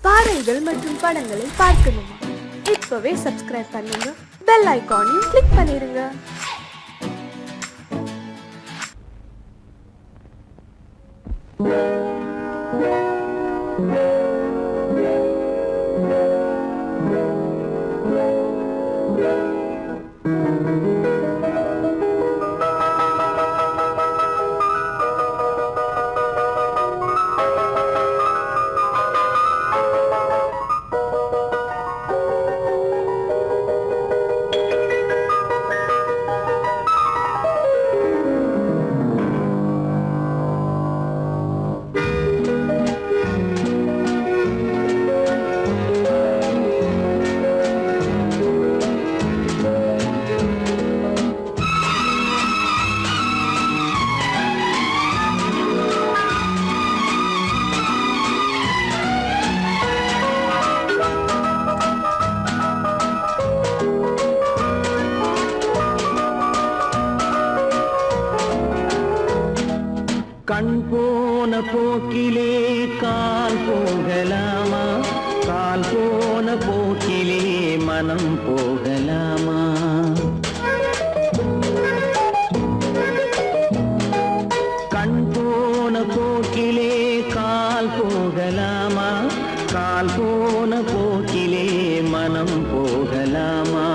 பாடல்கள் மற்றும் படங்களை பார்க்கணுமா? இப்பவே சப்ஸ்கிரைப் பண்ணுங்க, பெல் ஐகானையும் கிளிக் பண்ணிருங்க. கண் போன போக்கிலே கால் போகலாமா? கால் போன போக்கிலே மனம் போகலாமா? கண் போன போக்கிலே கால் போகலாமா? கால் போன போக்கிலே மனம் போகலாமா?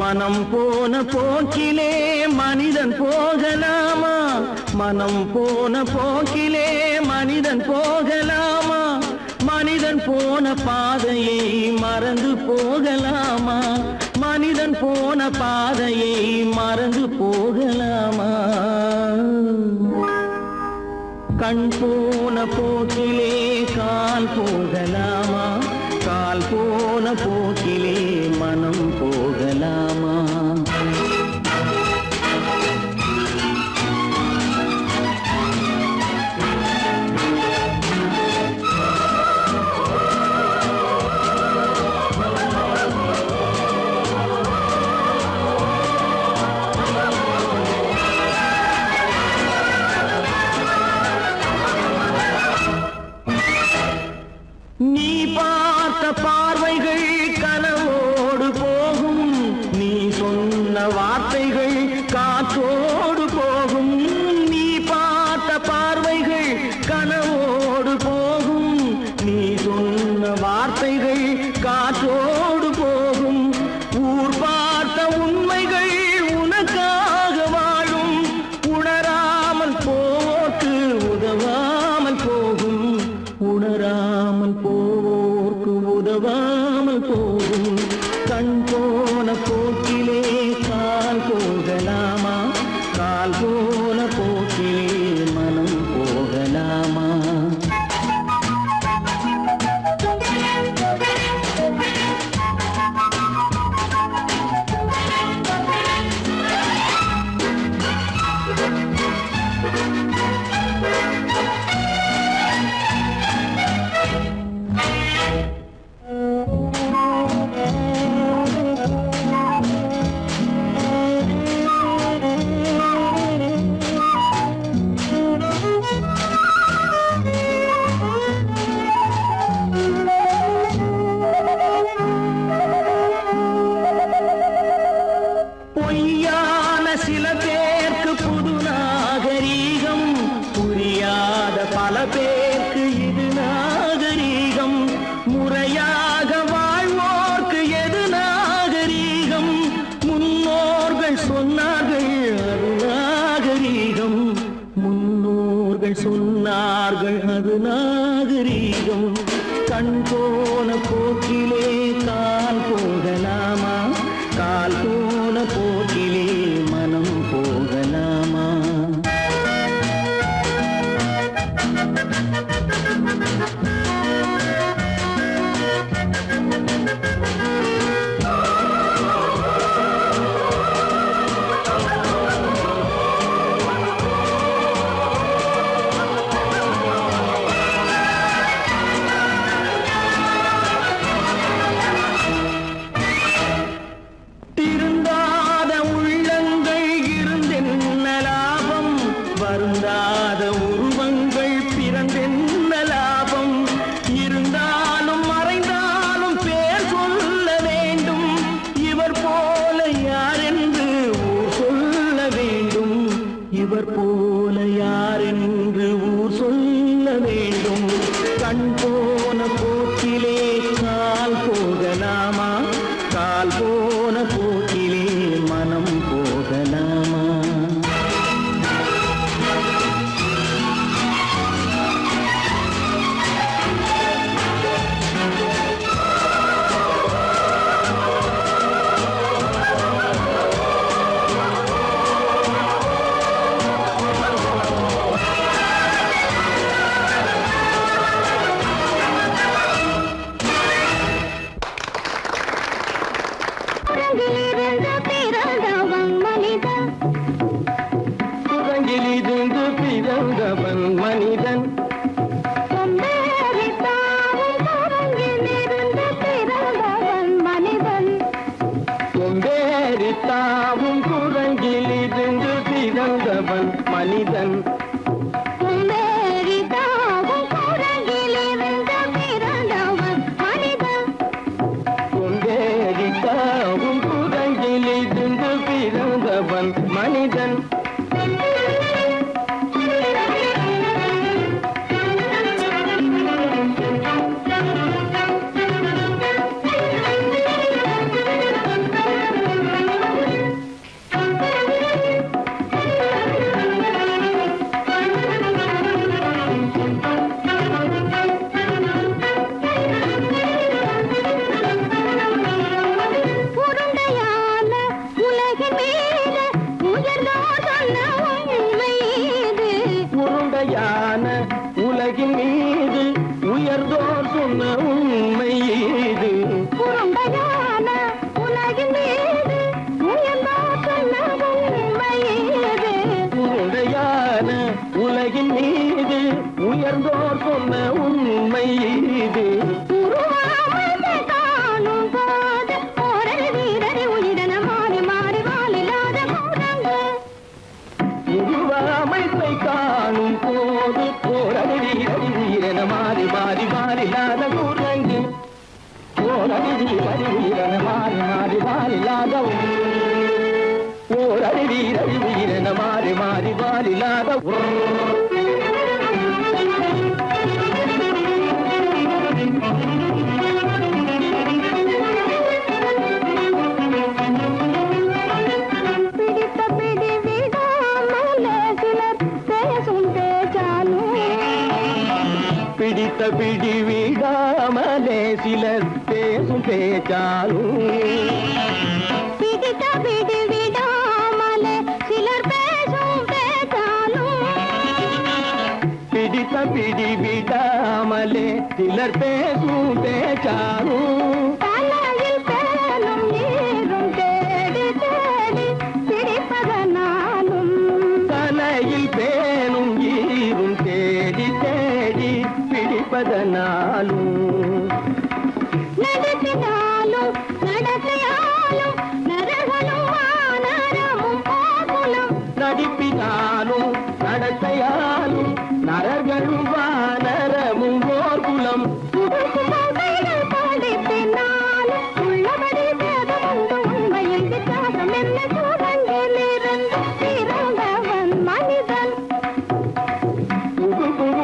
மனம் போன போக்கிலே மனிதன் போகலாமா? மனம் போன போக்கிலே மனிதன் போகலாமா? மனிதன் போன பாதையை மறந்து போகலாமா? மனிதன் போன பாதையை மறந்து போகலாமா? கண் போன போக்கிலே கால் போகலாமா? கால் போன போக்கிலே மனம் போகலாமா? நீ பார்த்த பார்வைகள் கனவோடு போகும், நீ சொன்ன வார்த்தைகள் காற்றோடு போகும். நீ பார்த்த பார்வைகள் கனவோடு போகும், நீ சொன்ன வார்த்தைகள் காற்றோடு போகும். ஊர் பார்த்த உண்மைகள் உனக்காக வாழும், உணராமல் போக்கு உதவாமல் போகும். உணராமல் போக்கு உதவாமல் போகும். கண் போன போக்கிலே கால் போகலாமா? கால் போன போக்கிலே மனம் போகலாமா? பொய்யான சில பேருக்கு புது நாகரீகம், புரியாத பல பேருக்கு இது நாகரீகம். முறையாக வாழ்வோர்க்கு எது நாகரீகம்? முன்னோர்கள் சொன்னார்கள் அது நாகரீகம். முன்னோர்கள் சொன்னார்கள் அது நாகரீகம். கண் போன போக்கிலே கால் போகலாமா? கால் போன போக்கிலே மனம் போகலாமா? வருந்தாத உருவங்கள் பிறந்தென்ன லாபம்? இருந்தாலும் ஓரறிவீரன மாறி மாறி வாலில்லாத ஓரறிவீரன மாறி மாறி வாலில்லாத பிடித்த பிடி விடாமலே சிலர் பேசும் பேச்சாலும் பிடித்த பிடி விடாமலே சிலர் பேசும் பேச்சாலும் பிடித்த பிடி விடாமலே சிலர் பேசும் பேச்சாலும் தலையில் பேலும் நீரும் தேடி தேடி பிடிப்பதனாலும் தலையில் பேணும் ஈரும் தேடி தேடி பிடிப்பதனாலும் நடத்தினாலும் நடத்தையாலும் நரகளும் வானரமும் கோகுலம் நடிப்பினாலும் நடத்தையாலும் நரர்களும் வானரமும் ஓர்குலம் கைகள் படிப்பினாலும் உள்ளபடி வேதமுண்டு உண்மையில் வித்தியாசம் என்ன சூழங்கிலிருந்து பிறந்தவன் மனிதன்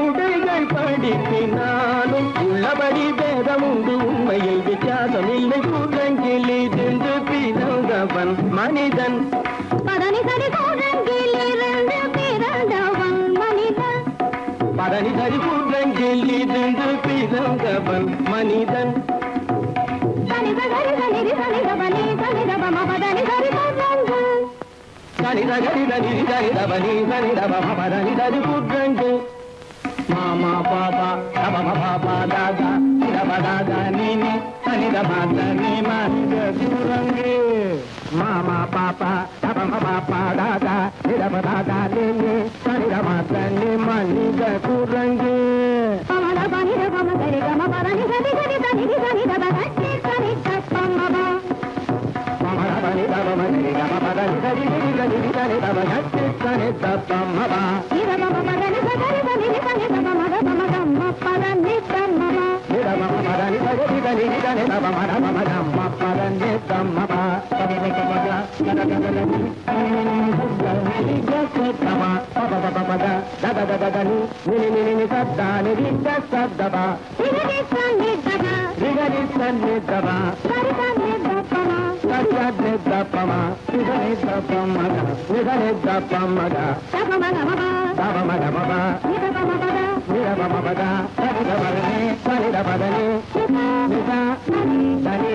உடைகள் படிப்பினாலும் உள்ளபடி வேதமுண்டு உண்மையில் வித்தியாசம் இல்லை கூட்டங்கிலிருந்து பிறந்தவன் மனிதன் பதனி சரி சூழங்கிலிருந்து பிறந்தவன் மனிதன் பதனி சரி கூட்டங்கிலிருந்து பிறந்தவன் மனிதன் தனித சரி தனிதி தனித பலி தனித பம பதனி சரி சூழங்கு தனித கரித நிதி தனித பனி தனித பம பதனி சரி கூட்டங்கு மாமா பாபா தப பாபா தாதா தப தாதா நீனி தனித மாத நீ மனித குரங்கு மாமா பாப்பா தப பாப்பா தாதா தப தாதா நீனி தனித மாத நீ மனித குரங்கு பமத பனித பம சரி கம பதனி சரி சரி தனிதி தனித பகட்டி சரி தப்பமப மமர பனி தப மனி தப பதனி சரி நிதி தனித பகட்டி சரி தப்பமப இத பம பதனி சரி தனிதி தனித பமத பம கம்ம பதனி தம்மப நிதம பதனி சரி தனிதி தனித பமத பம கம்ம பதனி தம்மப பதனி கமத கதகதனி தம பப பபத ததததனி நினி சத்தானி சத்தப இதி சன்னிதப ரிகரி சன்னிதப சரி சன்னிதபம சத்யத்னி தப்பம நிதனி தப்பமக நிதனி தப்பமக தபமகமப தபமகமப இத பம பத நிதபமபத தனிதபதனி தனிதபதனி நித தனி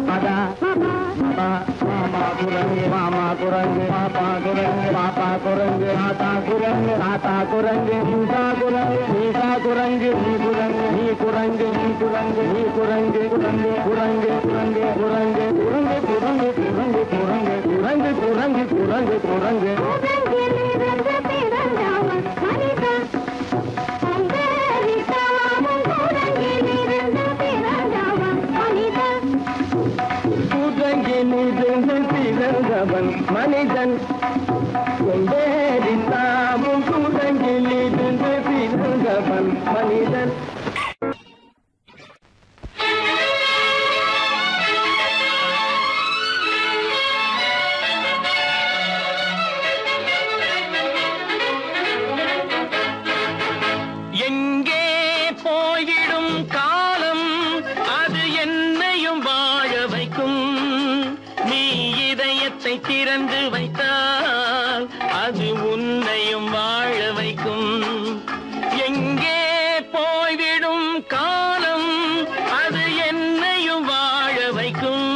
பத மப மாமா குரங்கு மாமா குரங்கு பாப்பா குரங்கு பாப்பா குரங்கு ஆத்தா குரங்கு ஆத்தா குரங்கு நீசா குரங்கு நீசா குரங்கு நீ குரங்கு நீ குரங்கு நீ குரங்கு நீ குரங்கு குரங்கு குரங்கு குரங்கு குரங்கு குரங்கு குரங்கு குரங்கு குரங்கு குரங்கு குரங்கு குரங்கு சூழங்கிலிருந்து பிறந்தவன் மனிதன் அம்பேரிதாமும் சூழங்கிலிருந்து பிறந்தவன் மனிதன் கூட்டங்கிலிருந்து பிறந்தவன் மனிதன் கொண்டேரித்தாமும் கூட்டங்கிலிருந்து பிறந்தவன் மனிதன் எங்கே போய்விடும் காலம் அது என்னையும் வாழ வைக்கும் நீ இதயத்தை திறந்து வைத்தால் அது உன்னையும் வாழ வைக்கும் எங்கே போய்விடும் காலம் அது என்னையும் வாழ வைக்கும்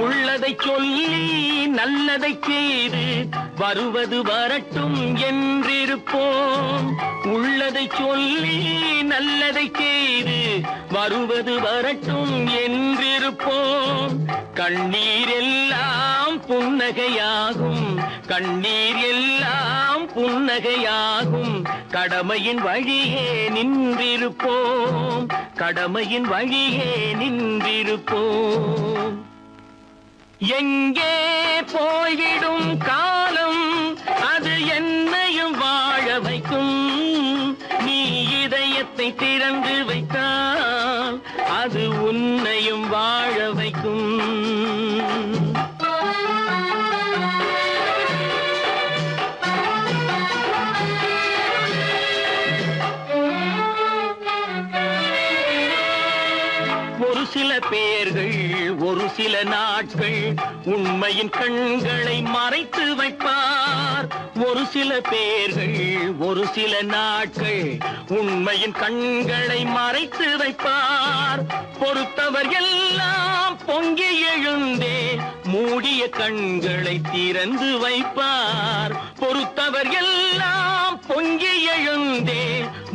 உள்ளதை சொல்லி நல்லதை செய்து வருவது வரட்டும் என்றிருப்போம் உள்ளதை சொல்லி நல்லதை செய்து வருவது வரட்டும் என்றிருப்போம் கண்ணீர் எல்லாம் புன்னகையாகும் கண்ணீர் எல்லாம் புன்னகையாகும் கடமையின் வழியே நின்றிருப்போம் கடமையின் வழியே நின்றிருப்போம் எங்கே போய்விடும் காலம் அது என்ன ஒரு சில நாட்கள் உண்மையின் கண்களை மறைத்து வைப்பார். ஒரு சில பேர்கள் ஒரு சில நாட்கள் உண்மையின் கண்களை மறைத்து வைப்பார். பொறுத்தவர் எல்லாம் பொங்கி எழுந்தே மூடிய கண்களை திறந்து வைப்பார். பொறுத்தவர் எல்லாம் பொங்கி எழுந்தே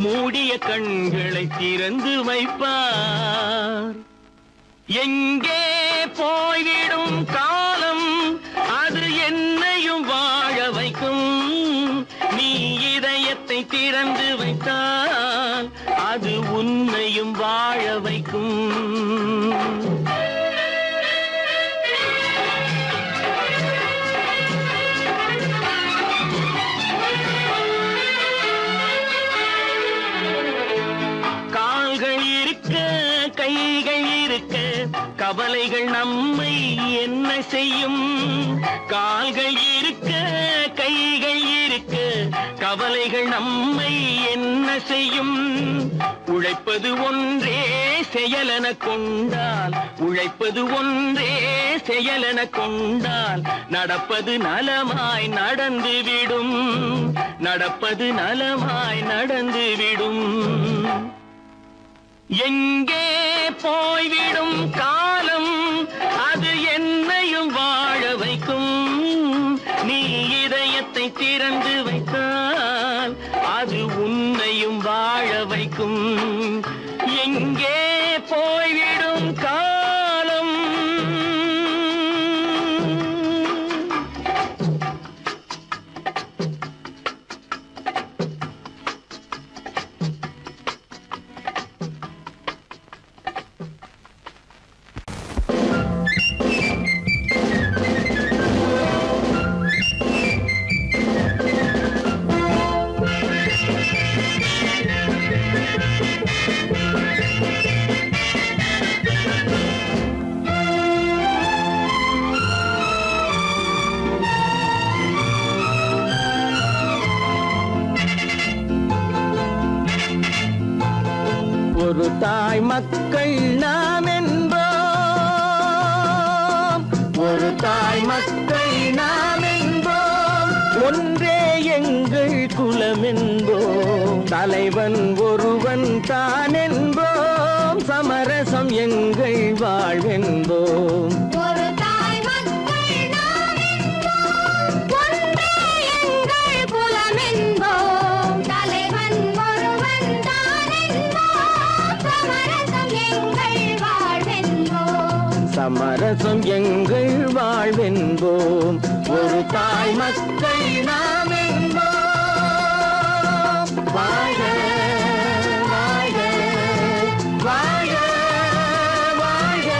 மூடிய கண்களை திறந்து வைப்பார். எங்கே போய்விடும் காலம் அது என்னையும் வாழ வைக்கும். நீ இதயத்தை திறந்து வைத்தால் அது உன்னையும் வாழ வைக்கும். கால்கள் இருக்க கைகள் இருக்க கவலைகள் நம்மை என்ன செய்யும். கால்கள் இருக்க கைகள் இருக்க கவலைகள் நம்மை என்ன செய்யும். உழைப்பது ஒன்றே செயலென கொண்டால் உழைப்பது ஒன்றே செயலென கொண்டால் நடப்பது நலமாய் நடந்துவிடும். நடப்பது நலமாய் நடந்துவிடும். எங்கே போய்விடும் காலம் அது என்னையும் வாழ வைக்கும். நீ இதயத்தை திறந்து வைத்தால் அது உன்னையும் வாழ வைக்கும். எங்கே போய்விடும் காலம். ஒரு தாய் மக்கள் நாம் என்போம். ஒரு தாய் மக்கள் நாம் என்போம். ஒன்றே எங்கள் குலம் என்போம். தலைவன் ஒருவன் தான் என்போம். சமரசம் எங்கள் வாழ்வென்போம். ஒரு தாய் மக்கள் நாம் என்போம். ஒன்றே எங்கள் குலம் என்போம். தலைவன் ஒருவன் தான் என்போம். சமரசம் எங்கள் வாழ்வென்போம். சமரசம் எங்கள் வாழ்வென்போம். ஒரு தாய் மக்கள் நாம் என்போம். வாழ்க வாழ்க வாழ்க வாழ்க.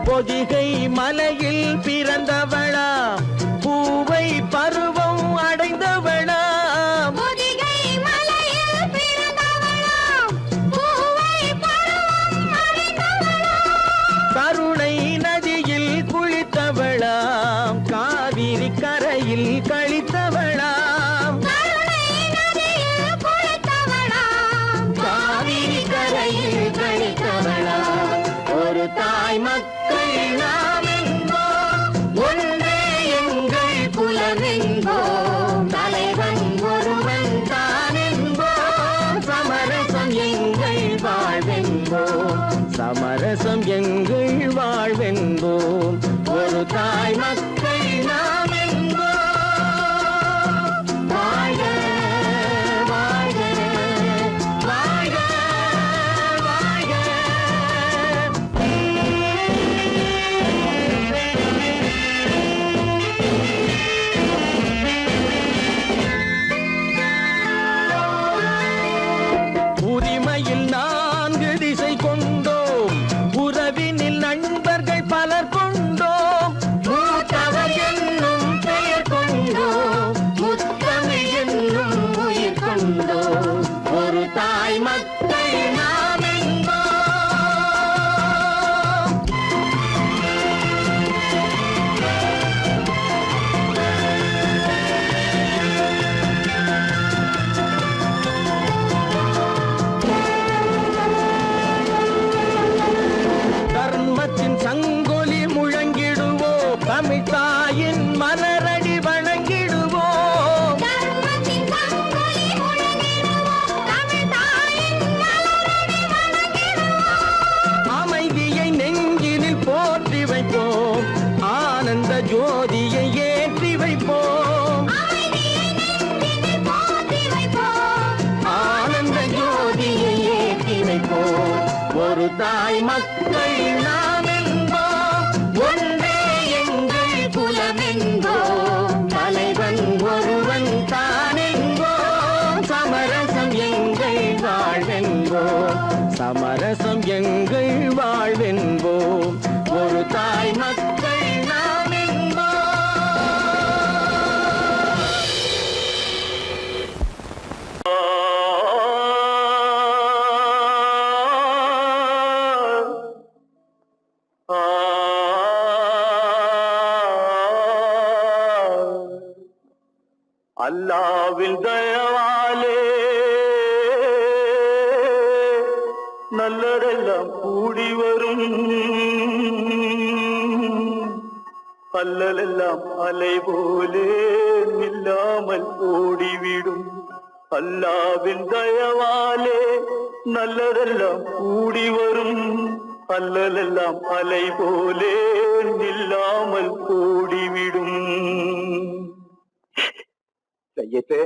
பொதிகை மலையில் பிறந்தவளா பூவை பருவம் அடைந்தவளா. பொதிகை மலையில் பிறந்தவளாம். பூவை பருவம் அடைந்தவளாம். கருணை நதியில் குளித்தவளாம். காவிரி கரையில் கழித்தவளாம். கருணை நதியில் குளித்தவளாம். காவிரி கரையில் கழித்தவளாம். ஒரு தாய் மக்கள் நாம் என்போம். ஒன்றே எங்கள் குலம் என்போம். தலைவன் ஒருவன் தான் என்போம். சமரசம் எங்கள் வாழ்வென்போம். சமரசம் எங்கள் வாழ்வென்போம். ஒரு தாய் மக்கள் நாம் என்போம். வாழ்க வாழ்க வாழ்க வாழ்க. உரிமையில் 4 திசை கொண்டோம். உறவினில் நண்பர்கள் பலர் கொண்டோம். மூத்தவர் ஒரு தாய் மக்கள் நாம் என்போம், ஒன்றே எங்கள் குலம் என்போம், தலைவன் ஒருவன் தான் என்போம், சமரசம் எங்கள் வாழ்வென்போம், சமரசம் எங்கள் வாழ்வென்போம், ஒரு தாய் மக்கள் நாம் என்போம். அல்லாவின் தயவாலே நல்லதெல்லாம் கூடி வரும், அல்லலெல்லாம் அலை போலே நில்லாமல் ஓடிவிடும். அல்லாவின் தயவாலே நல்லதெல்லாம் கூடி வரும், அல்லலெல்லாம் அலை போலே நில்லாமல் ஓடிவிடும். செய்யட்டு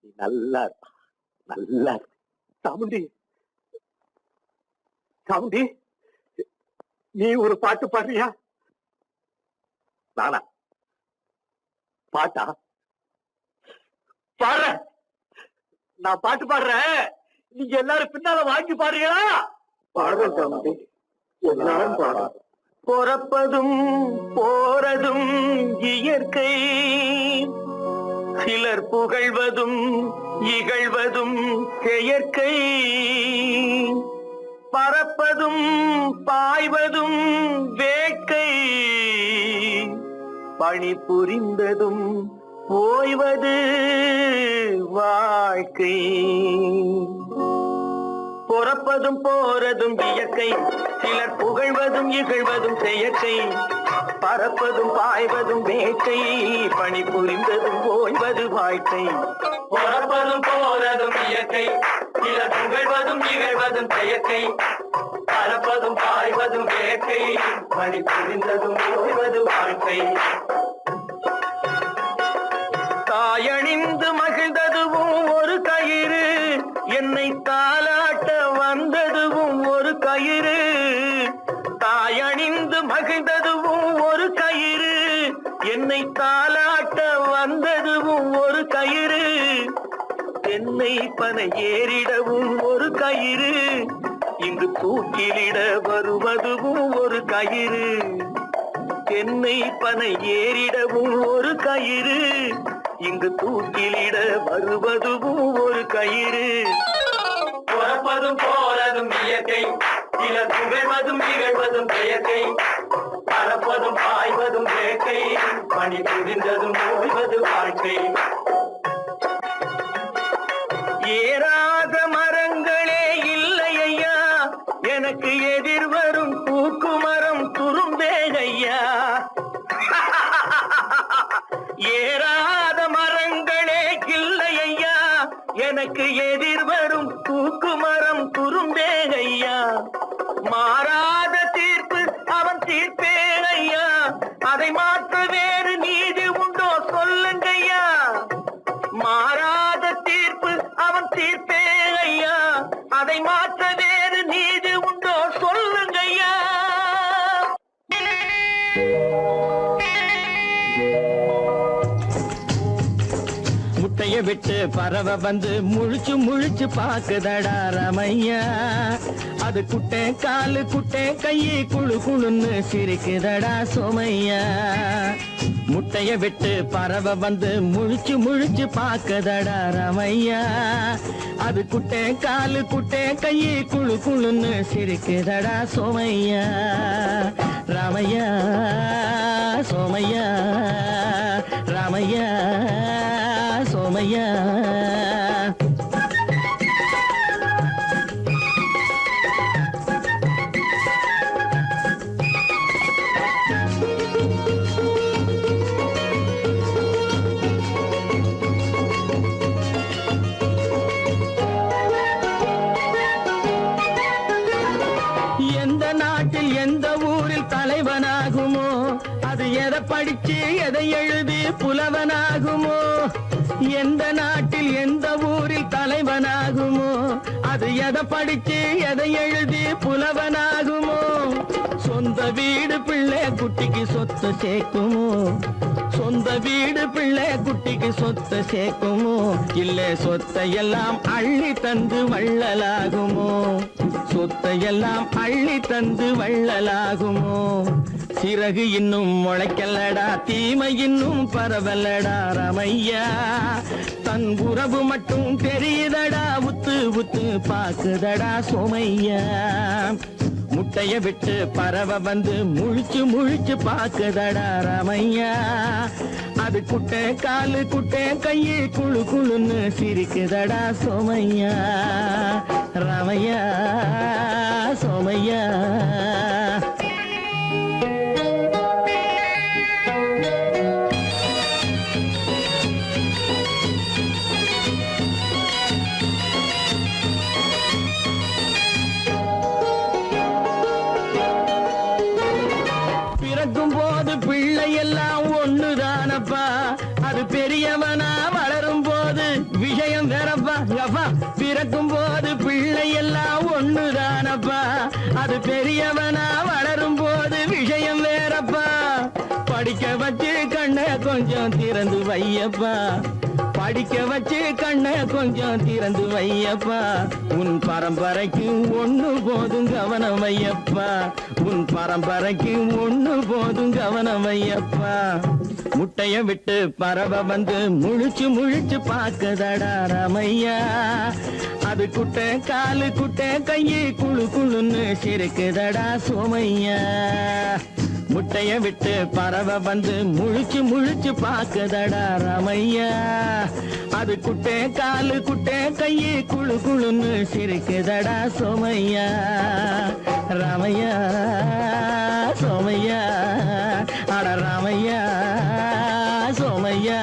நீ நல்லா நல்லா சாமுண்டி, சாமுண்டி நீ ஒரு பாட்டு பாடுறியா? நானா பாட்டா பாடுற? நான் பாட்டு பாடுறேன், நீங்க எல்லாரும் பின்னால வாங்கி பாடுறீங்களா? பாடுறேன் சாமுண்டி, எல்லாரும் பாடுற. பிறப்பதும் போறதும் இயற்கை, சிலர் புகழ்வதும் இகழ்வதும் செயற்கை, பறப்பதும் பாய்வதும் வேட்கை, பணி புரிந்ததும் ஓய்வது வாழ்க்கை. பிறப்பதும் போறதும் இயற்கை, சிலர் புகழ்வதும் இகழ்வதும் செயற்கை, பறப்பதும் பாய்வதும் வேட்கை, பணி புரிந்ததும் ஓய்வது வாழ்க்கை. பிறப்பதும் போறதும் இயற்கை, சிலர் புகழ்வதும் இகழ்வதும் செயற்கை, பறப்பதும் பாய்வதும் வேட்கை, பணி புரிந்ததும் ஓய்வது வாழ்க்கை. தாயணிந்து மகிழ்ந்ததுவும் ஒரு கயிறு, என்னை தாலாட்ட வந்ததுவும் ஒரு கயிறு. தாயணிந்து மகிழ்ந்ததுவும் ஒரு கயிறு, என்னை தாலாட்ட வந்ததுவும் ஒரு கயிறு. தென்னை பனை ஏறிடவும் ஒரு கயிறு, இங்கு தூக்கிலிட வருவதுவும் ஒரு கயிறு. தென்னை பனை ஏறிடவும் ஒரு கயிறு, இங்கு தூக்கிலிட வருவதுவும் ஒரு கயிறு. பிறப்பதும் போறதும் இயற்கை, சிலர் புகழ்வதும் இகழ்வதும் செயற்கை, பறப்பதும் பாய்வதும் வேட்கை, பணி புரிந்ததும் ஓய்வது வாழ்க்கை. ஏறாத மரங்களே இல்லை ஐயா, எனக்கு எதிர் வரும் பூக்குமரம் துரும்பே ஐயா. ஏறாத மரங்களே இல்லை ஐயா, எனக்கு எதிர் வரும் பூக்குமரம் துரும்பே ஐயா. மாறாத தீர்ப்பு அவன் தீர்ப்பே ஐயா, அதை மாற்ற வேறு நீதி உண்டோ சொல்லுங்கய்யா. மாறாத தீர்ப்பு அவன் தீர்ப்பே ஐயா, அதை மாற்ற வேறு நீதி உண்டோ சொல்லுங்கய்யா. முட்டைய விட்டு பறவை வந்து முழிச்சு முழிச்சு பாக்குதடா ரமையா, அது குட்டை காலு குட்டை கையை குழு குழுன்னு சிரிக்குதடா சோமையா. முட்டைய விட்டு பறவை வந்து முழிச்சு முழிச்சு பாக்குதடா ரமையா, அது குட்டை காலு குட்டை கையை குழு குழுன்னு சிரிக்குதடா சோமையா. ராமையா சோமையா, ராமையா சோமையா. எந்த நாட்டில் எந்த ஊரில் தலைவனாகுமோ, அது எதை படிச்சு எதை எழுதி புலவனாகுமோ. எந்த நாட்டில் எந்த ஊரில் தலைவனாகுமோ, அது அது எதை படிச்சு எதை எழுதி புலவனாகுமோ? சொந்த வீடு பிள்ளை குட்டிக்கு சொத்து சேர்க்குமோ? சொந்த வீடு பிள்ளை குட்டிக்கு சொத்து சேர்க்குமோ? இல்ல சொத்தை எல்லாம் அள்ளி தந்து வள்ளலாகுமோ? சொத்தை எல்லாம் அள்ளி தந்து வள்ளலாகுமோ? சிறகு இன்னும் முளைக்கல்லடா, தீமை இன்னும் பரவல்லடா ராமையா. தன் உறவு மட்டும் தெரியுதடா, உத்து உத்து பாக்குதடா சோமையா. முட்டைய விட்டு பறவை வந்து முழிச்சு முழிச்சு பாக்குதடா ராமையா. அது குட்டை காலு குட்டை கையு குழு குழுன்னு சிரிக்குதடா சோமையா. ராமையா சோமையா. பிறக்கும் போது பிள்ளை எல்லாம் ஒண்ணுதானப்பா, அது பெரியவனா வளரும் போது விஷயம் வேறப்பா. அப்பா பிறக்கும் போது பிள்ளை எல்லாம் ஒண்ணுதானப்பா, அது பெரியவனா வளரும் போது விஷயம் வேறப்பா. படிக்க வச்சு கண்ணை கொஞ்சம் திறந்து வையப்பா, படிக்க வச்சு கண்ணை கொஞ்சம் திறந்து வையப்பா. உன் பரம்பரைக்கு ஒண்ணு போதும் கவனம் வையப்பா, உன் பரம்பரைக்கு ஒண்ணு போதும் கவனம் வையப்பா. முட்டைய விட்டு பறவை வந்து முழிச்சு முழிச்சு பாக்குதடா ராமையா. அது குட்டை காலு குட்டை கையு குழு குழுன்னு சிரிக்குதடா சோமையா. முட்டைய விட்டு பறவை வந்து முழிச்சு முழிச்சு பாக்குதடா ராமையா. அது குட்டை காலு குட்டை கையு குழு குழுன்னு சிரிக்குதடா சோமையா. ராமையா சோமையா. அட ராமையா சோமையா.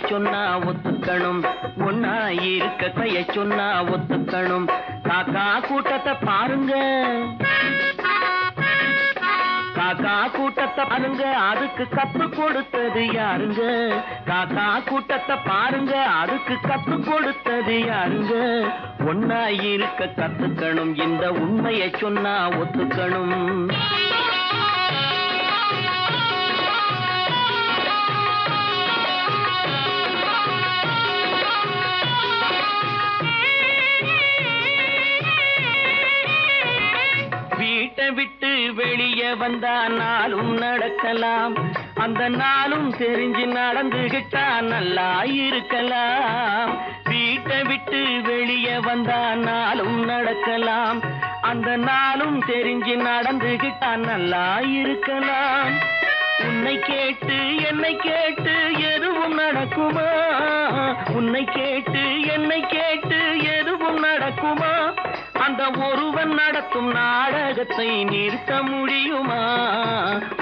சொன்னா ஒத்துக்கணும், ஒன்னா இருக்க கைய சொன்னா ஒத்துக்கணும். காக்கா கூட்டத்தை பாருங்க, காக்கா கூட்டத்தை பாருங்க, அதுக்கு கத்து கொடுத்தது யாருங்க? காக்கா கூட்டத்தை பாருங்க, அதுக்கு கத்து கொடுத்தது யாருங்க? ஒன்னா இருக்க கத்துக்கணும், இந்த உண்மையை சொன்னா ஒத்துக்கணும். வீட்டை விட்டு வெளியே வந்தா நாளும் நடக்கலாம், அந்த நாளும் தெரிஞ்சு நடந்துகிட்டா நல்லா இருக்கலாம். வீட்டை விட்டு வெளியே வந்தா நாளும் நடக்கலாம், அந்த நாளும் தெரிஞ்சு நடந்துகிட்டா நல்லா இருக்கலாம். உன்னை கேட்டு என்னை கேட்டு எதுவும் நடக்குமா? உன்னை கேட்டு என்னை கேட்டு எதுவும் நடக்குமா? அந்த ஒருவன் நடத்தும் நாடகத்தை நிறுத்த முடியுமா?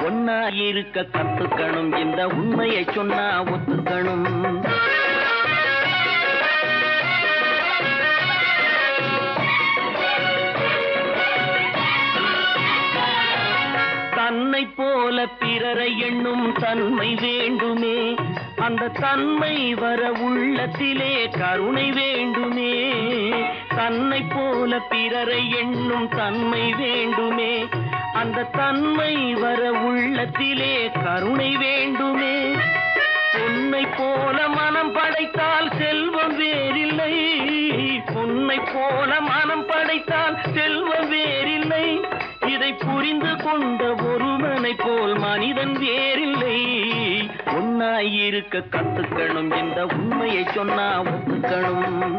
ஒன்னா இருக்க கத்துக்கணும், இந்த உண்மையை சொன்னா ஒத்துக்கணும். தன்னை போல பிறரை எண்ணும் தன்மை வேண்டுமே, அந்த தன்மை வர உள்ளத்திலே கருணை வேண்டுமே. தன்னை போல பிறரை எண்ணும் தன்மை வேண்டுமே, அந்த தன்மை வர உள்ளத்திலே கருணை வேண்டுமே. பொன்னை போல மனம் படைத்தால் செல்வம் வேறில்லை, பொன்னை போல மனம் படைத்தால் செல்வம் வேறில்லை. இதை புரிந்து கொண்ட ஒருவனை போல் மனிதன் வேறில்லை. ஒன்னாயிருக்க கத்துக்கணும், இந்த உண்மையை சொன்னா ஒத்துக்கணும்.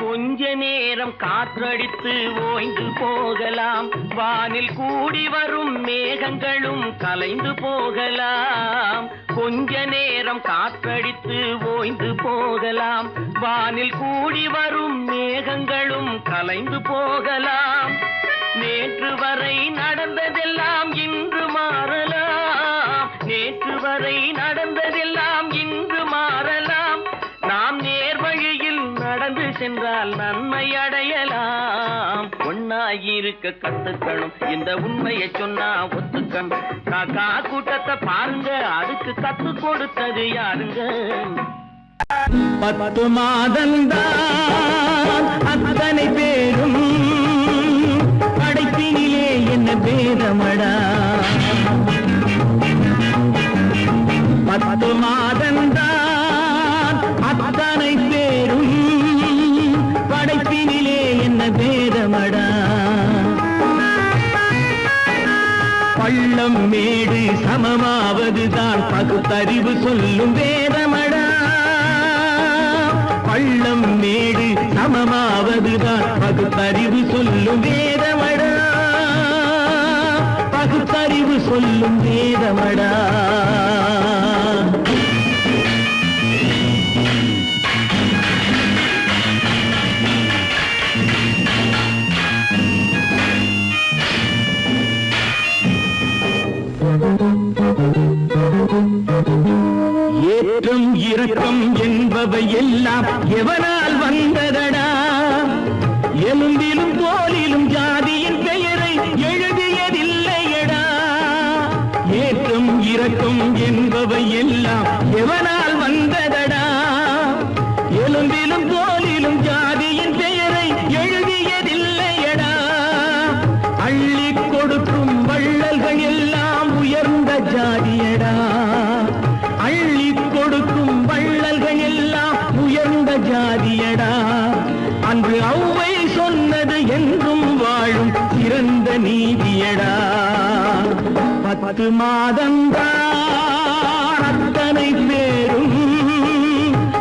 கொஞ்ச நேரம் காற்றடித்து ஓய்ந்து போகலாம், வானில் கூடி வரும் மேகங்களும் கலைந்து போகலாம். கொஞ்ச நேரம் காற்றடித்து ஓய்ந்து போகலாம், வானில் கூடி வரும் மேகங்களும் கலைந்து போகலாம். நேற்று வரை நடந்ததெல்லாம் இன்று மாறலாம், நேற்று வரை நடந்ததெல்லாம் இன்று மாறலாம். நாம் நேர் வழியில் நடந்து சென்றால் நன்மை அடையலாம். ஒன்னாயிரு இருக்க கத்துக்கணும். இந்த உண்மையை சொன்னா ஒத்துக்கணும். காக்கா கூட்டத்தை பாருங்க, அதுக்கு கத்து கொடுத்தது யாருங்க? 10 மாதந்தான் அத்தனை பேரும் படைப்பினிலே என்ன பேதமடா. 10 மாதந்தான் அத்தனை பேரும் படைப்பினிலே என்ன பேதமடா. பள்ளம் மேடு சமமாவதுதான் பகுத்தறிவு சொல்லும் வேதமடா. பள்ளம் மேடு சமமாவதுதான் பகுத்தறிவு சொல்லும் வேதமடா. பகுத்தறிவு சொல்லும் வேதமடா. ஏற்றம் இரக்கம் என்பவை எல்லாம் எவனால் வந்ததடா. எலும்பிலும் தோலிலும் ஜாதியின் பெயரை எழுதியதில்லையடா. ஏற்றம் இரக்கம் என்பவை எல்லாம் எவனால் வந்ததடா. எலும்பிலும் தோலிலும் ஜாதியின் பெயரை எழுதியதில்லையடா. அள்ளி கொடுக்கும் வள்ளல்கள் எல்லாம் உயர்ந்த ஜாதியடா. அள்ளி கொடுக்கும் வள்ளல்கள் எல்லாம் உயர்ந்த ஜாதியடா. அன்று ஔவை சொன்னது என்றும் வாழும் சிறந்த நீதியடா. 10 மாதந்தான் அத்தனை பேரும்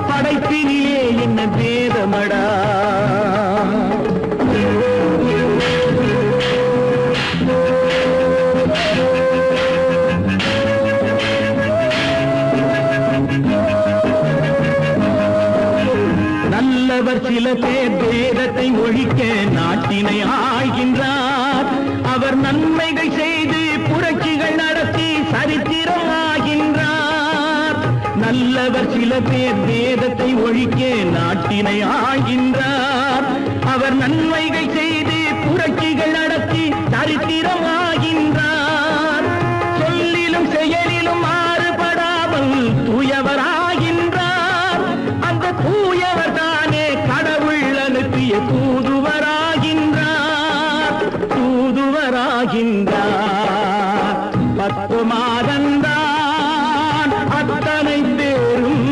படைப்பினிலே என்ன பேதமடா. நல்லவர் சில பேர் வேதத்தை ஒழிக்க நாட்டினை ஆள்கின்றார். அவர் நன்மைகள் செய்து புரட்சிகள் நடத்தி சரித்திரம் ஆகின்றார். நல்லவர் சில பேர் வேதத்தை ஒழிக்க நாட்டினை ஆள்கின்றார். அவர் நன்மைகள் செய்து புரட்சிகள் நடத்தி சரித்திரம் ஆகின்றார். சொல்லிலும் செயலிலும் மாறுபடாமல் தூயவராகின்றார். அந்த தூயவர் தானே கடவுள் அனுப்பிய தூதுவராகின்றார். தூதுவராகின்றார். 10 மாதந்தான் அத்தனை பேரும்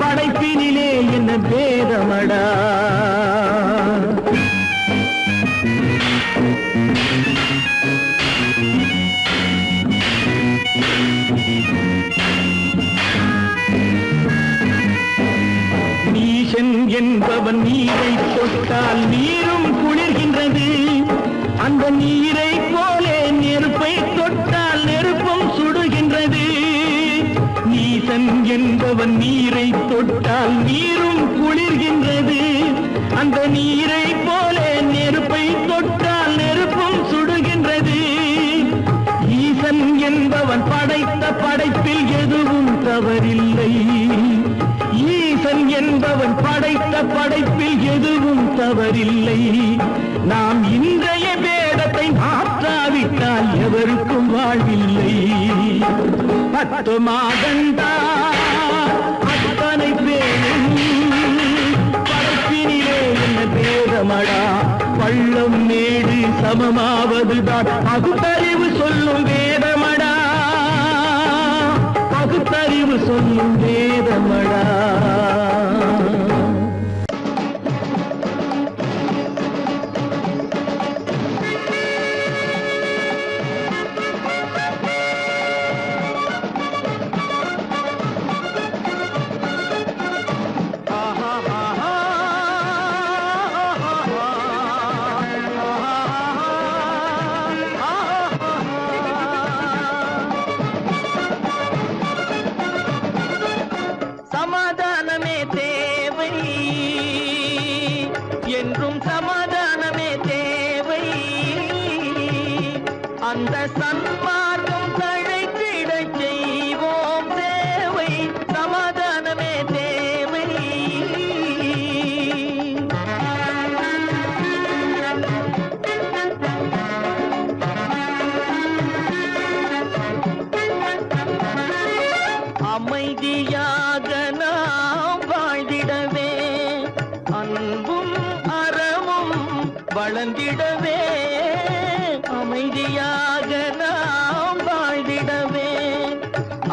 படைப்பினிலே என்ன பேதமடா. நீசன் என்பவன் நீரை தொட்டால் நீரும் குளிர்கின்றது. அந்த நீரை போலே நெருப்பை தொட்டால் நெருப்பும் சுடுகின்றது. நீசன் என்பவன் நீரை தொட்டால் நீரும் குளிர்கின்றது. அந்த நீரை போலே நெருப்பை தொட்டால் நெருப்பும் சுடுகின்றது. ஈசன் என்பவன் படைத்த படைப்பில் எதுவும் தவறில்லை. ஈசன் என்பவன் படைத்த படைப்பில் எதுவும் தவறில்லை. நாம் இன்றைய வேதத்தை மாற்றாவிட்டால் எவருக்கும் வாழ்வில்லை. 10 மாதந்தான் அத்தனை பேரும் படைப்பினிலே என்ன பேதமடா. பள்ளம் மேடு சமமாவதுதான் பகுத்தறிவு சொல்லும் வேதமடா. பகுத்தறிவு சொல்லும் வேதமடா. சமாதானமே தேவை என்றும் சமாதானமே தேவை. அந்த சன்மார்க்கம் தழைத்திடச் செய்வோம் சேவை. சமாதானமே தேவை.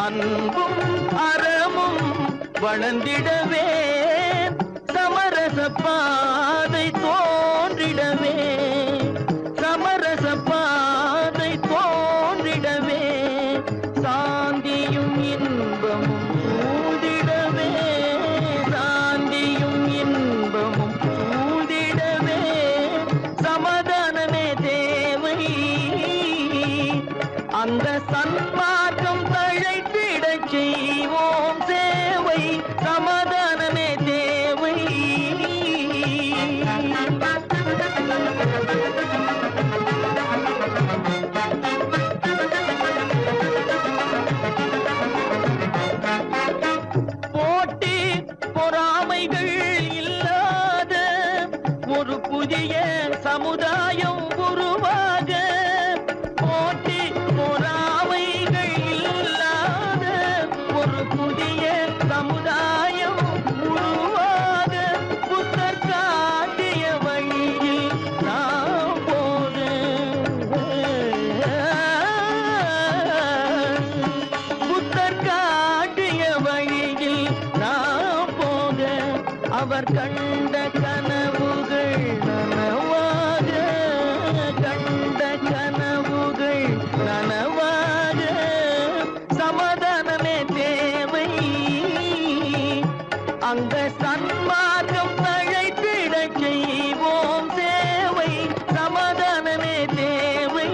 அன்பும் அறமும் வளர்ந்திடவே சமரச பாதை தோன்றிடவே சமரச பாதை தோன்றிடவே சாந்தியும் இன்பமும் சூழ்ந்திடவே சாந்தியும் இன்பமும் சூழ்ந்திடவே சமாதானமே தேவை அந்த சன்மார்க்கம் தழைத்திடச் செய்வோம் சேவை சமாதானமே தேவை போட்டி பொறாமைகள் இல்லாத ஒரு புதிய சமுதாயம் உருவாக போட்டி பொறாமைகள் இல்லாத ஒரு புதிய சமுதாயம் உருவாக புத்தர் காட்டிய வழியில் நாம் போக புத்தர் காட்டிய வழியில் நாம் போக அவர் கண்ட கனவுகள் நனவாக கண்ட கனவுகள் நனவாக சமாதானமே தேவை அந்த சன்மார்க்கம் தழைத்திடச் செய்வோம் சேவை சமாதானமே தேவை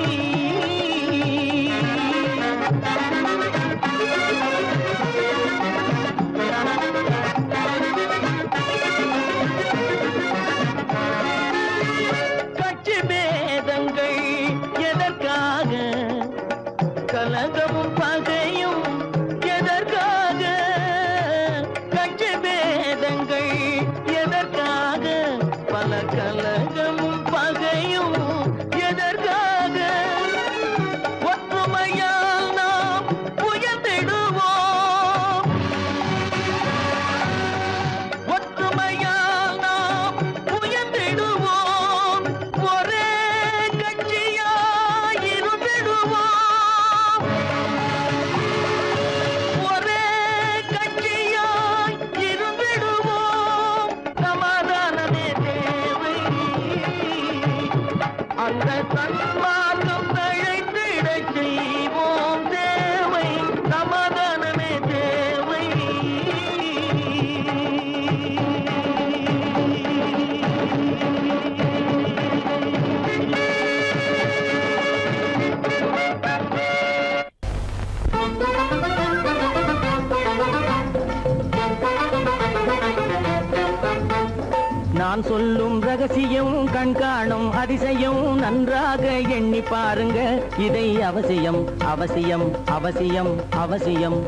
கட்சி பேதங்கள் எதற்காக கலகமும் பகையும் எதற்காக கட்சி பேதங்கள் எதற்காக பல கலகமும் பகையும் எதற்காக ஒற்றுமையால் நாம் உயர்ந்திடுவோம் ஒற்றுமையால் நாம் உயர்ந்திடுவோம் ஒரே கட்சியாய் இருந்திடுவோம் ஒரே கட்சியாய் இருந்திடுவோம் சமாதானமே தேவை அந்த சன்மார்க்கம் தழைத்திடச் செய்வோம் தேவை சமாதானமே தேவை நான் சொல்லும் ரகசியம் கண்காணும் அதிசயம் நன்றாக எண்ணி பாருங்க இதை அவசியம் அவசியம் அவசியம் அவசியம்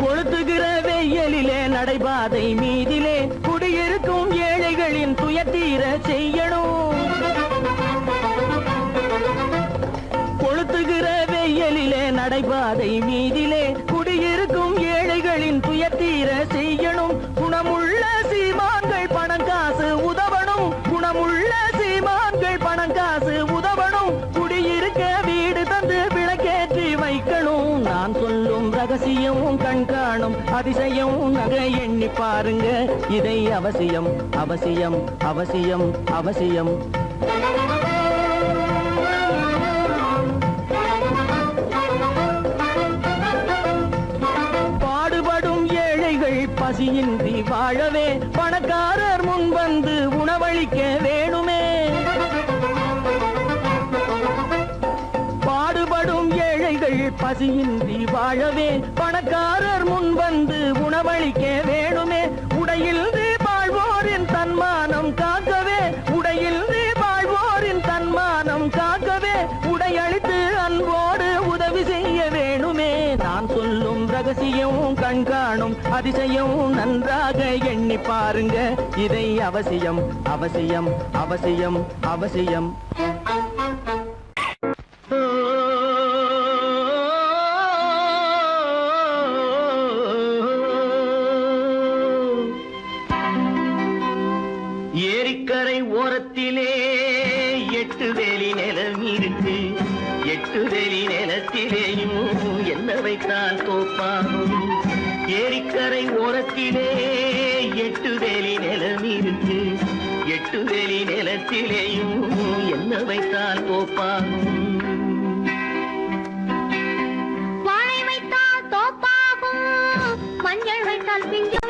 கொளுத்துகிற வெயிலிலே நடைபாதை மீதிலே குடியிருக்கும் ஏழைகளின் துயத்தீர செய்யணும் கொளுத்துகிற வெயிலிலே நடைபாதை மீதிலே குடியிருக்கும் ஏழைகளின் துயத்தீர செய்யணும் குணமுள்ள சீமான்கள் பணம் காசு உதவணும் குணமுள்ள சீமான்கள் பணம் காசு உதவணும் குடியிருக்க வீடு தந்து விளக்கேற்றி வைக்கணும் நான் சொல்லும் ரகசியம் கண்காணும் அதிசயம் நகை எண்ணி பாருங்க இதை அவசியம் அவசியம் அவசியம் அவசியம் பசியின்றி வாழவே பணக்காரர் முன் வந்து உணவளிக்க வேணுமே பாடுபடும் ஏழைகள் பசியின்றி வாழவே பணக்காரர் முன் வந்து உணவளிக்க வேணுமே உடையில் வாழ்வோரின் தன்மானம் காக்கவே உடையில் வாழ்வோரின் தன்மானம் காக்கவே உடையளித்து அன்போடு உதவி செய்ய வேணுமே நான் சொல்லும் ரகசியம் கண்காணும் அதிசயம் நன்றாக எண்ணி பாருங்க இதை அவசியம் அவசியம் அவசியம் அவசியம் ஏரிக்கரை ஓரத்திலே 8 வேலி நிலம் இருக்கு. 8 வேலி நிலத்திலேயும் என்ன வைத்தால் தோப்பாகும். ஏரிக்கரை ஓரத்திலே 8 வேலி நிலம் இருக்கு. 8 வேலி நிலத்திலேயும் என்ன வைத்தால் தோப்பாகும். வாழை வைத்தால் தோப்பாகும், மஞ்சள் வைத்தால் பிஞ்சு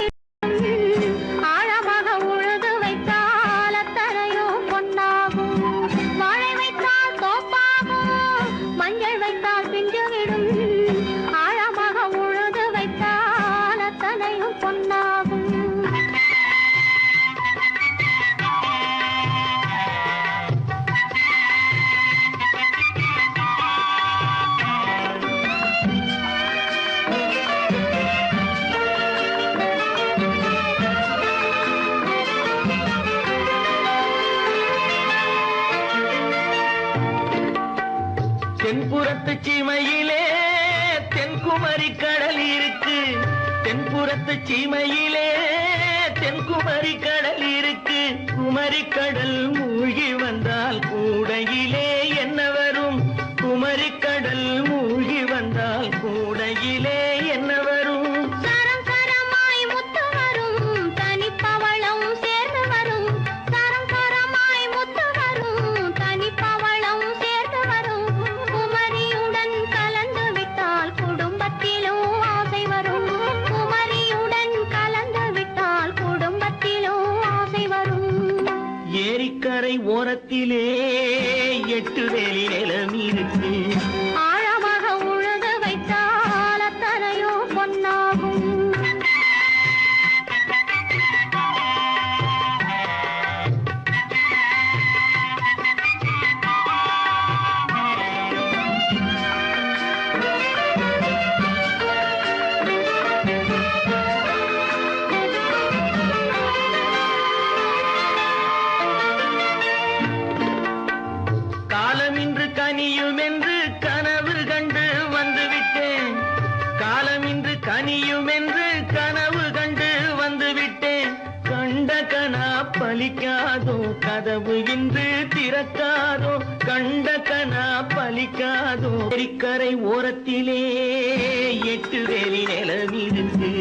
ஆழமாக உழுது வைத்தால் அத்தனையோ பொன்னாகும். வாழை வைத்தால் தோப்பாகும், மஞ்சள் வைத்தால் பிஞ்சு விடும் ஆழமாக உழுது வைத்தால் அத்தனையும் பொன்னாகும். தென்புறத்து சீமையிலே தென்குமரி கடல் இருக்கு. தென்புறத்து சீமையிலே தென்குமரி கடல் இருக்கு. குமரி கடல் மூழ்கி வந்தால் கூடையிலே என்ன வரும். குமரி கடல் மூழ்கி வந்தால் கூடையிலே என்ன வரும். சரம் சரமாய் முத்து வரும், தனிப்பவளம் சேர்ந்து வரும். சரம் சரமாய் முத்து வரும், தனிப்பவளம் சேர்ந்து வரும். குமரியுடன் கலந்து விட்டால் குடும்பத்திலும் ஆசை வரும். குமரியுடன் கலந்து விட்டால் குடும்பத்திலும் ஆசை வரும். ஏரிக்கரை ஓரத்திலே 8 வேலி நிலம் இருக்கு. ஆழமாக உழுது வைத்தால் அத்தனையோ பொன்னாகும். காலம் இன்று கனியும் என்று கனவு கண்டு வந்துவிட்டேன். காலம் இன்று கனியும் என்று கனவு கண்டு வந்துவிட்டேன். கண்ட கனா பலிக்காதோ, கதவு இன்று திறக்காதோ. கண்ட கனா பலிக்காதோ. ஏரிக்கரை ஓரத்திலே 8 வேலி நிலம் இருக்கு.